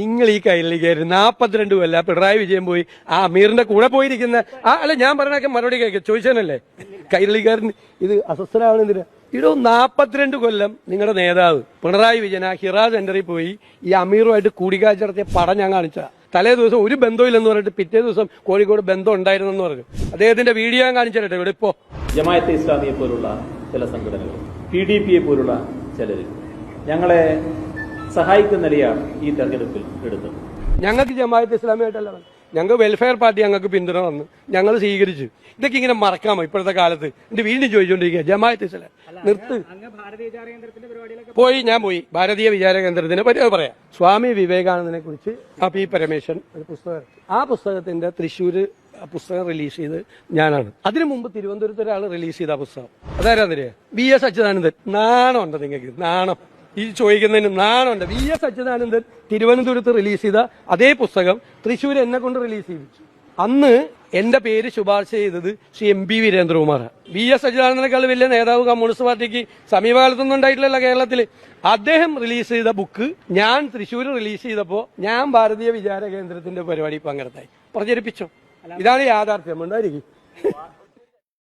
നിങ്ങൾ ഈ കൈരളിക്ക് 42 കൊല്ലം പിണറായി വിജയൻ പോയി ആ അമീറിന്റെ കൂടെ പോയിരിക്കുന്ന അല്ല ഞാൻ പറഞ്ഞൊക്കെ മറുപടി കേൾക്കുക ചോദിച്ചതല്ലേ കൈരളിക്കാരൻ ഇത് അസ്വസ്ഥനാവണെന്തിനാ? 42 കൊല്ലം നിങ്ങളുടെ നേതാവ് പിണറായി വിജയൻ ആ ഹിറ സെന്ററിൽ പോയി ഈ അമീറുമായിട്ട് കൂടിക്കാഴ്ച നടത്തിയ പടം ഞാൻ കാണിച്ച തലേ ദിവസം ഒരു ബന്ധമില്ലെന്ന് പറഞ്ഞിട്ട് പിറ്റേ ദിവസം കോഴിക്കോട് ബന്ധം ഉണ്ടായിരുന്നെന്ന് പറഞ്ഞു. അദ്ദേഹത്തിന്റെ വീഡിയോ ഞാൻ കാണിച്ചു തരട്ടെ. ഇവിടെ ഇപ്പോ ജമാഅത്തെ ഇസ്ലാമിയെ പോലുള്ള ചില സംഘടനകൾ, PDPയെ പോലുള്ള ചിലർ ഞങ്ങളെ സഹായിക്കുന്ന നിലയാണ് ഈ തെരഞ്ഞെടുപ്പിൽ എടുത്തത്. ഞങ്ങൾക്ക് ജമാഅത്തെ ഇസ്ലാമിയായിട്ടല്ല, ഞങ്ങൾക്ക് വെൽഫെയർ പാർട്ടി ഞങ്ങൾക്ക് പിന്തുണ വന്ന് ഞങ്ങൾ സ്വീകരിച്ചു. ഇതൊക്കെ ഇങ്ങനെ മറക്കാമോ ഇപ്പോഴത്തെ കാലത്ത്? എന്റെ വീണ്ടും ചോദിച്ചുകൊണ്ടിരിക്കുക ജമാഅത്തെ ഇസ്ലാം നിർത്ത്. ഞാൻ പോയി ഭാരതീയ വിചാര കേന്ദ്രത്തിനെ പറ്റി പറയാം. സ്വാമി വിവേകാനന്ദനെ കുറിച്ച് പി പരമേശ്വരൻ ഒരു പുസ്തകം, ആ പുസ്തകത്തിന്റെ തൃശ്ശൂര് പുസ്തകം റിലീസ് ചെയ്ത് ഞാനാണ്. അതിനു മുമ്പ് തിരുവനന്തപുരത്ത് ഒരാൾ റിലീസ് ചെയ്ത പുസ്തകം അതാരാന്നറിയാം? VS അച്യുതാനന്ദൻ. നാണമുണ്ട് നിങ്ങൾക്ക്? നാണം ഈ ചോദിക്കുന്നതിന് നാണമുണ്ട്? VS അച്യുതാനന്ദൻ തിരുവനന്തപുരത്ത് റിലീസ് ചെയ്ത അതേ പുസ്തകം തൃശ്ശൂർ എന്നെ കൊണ്ട് റിലീസ് ചെയ്യിച്ചു. അന്ന് എന്റെ പേര് ശുപാർശ ചെയ്തത് ശ്രീ MP വീരേന്ദ്രകുമാറാണ്. VS അച്യുതാനന്ദനേക്കാൾ വലിയ നേതാവ് കമ്മ്യൂണിസ്റ്റ് പാർട്ടിക്ക് സമീപകാലത്തൊന്നും ഉണ്ടായിട്ടില്ലല്ലോ കേരളത്തിൽ. അദ്ദേഹം റിലീസ് ചെയ്ത ബുക്ക് ഞാൻ തൃശ്ശൂർ റിലീസ് ചെയ്തപ്പോ ഞാൻ ഭാരതീയ വിചാര കേന്ദ്രത്തിന്റെ പരിപാടി പങ്കെടുത്തായി പ്രചരിപ്പിച്ചു. ഇതാണ് യാഥാർത്ഥ്യം. ഉണ്ടായിരിക്കും.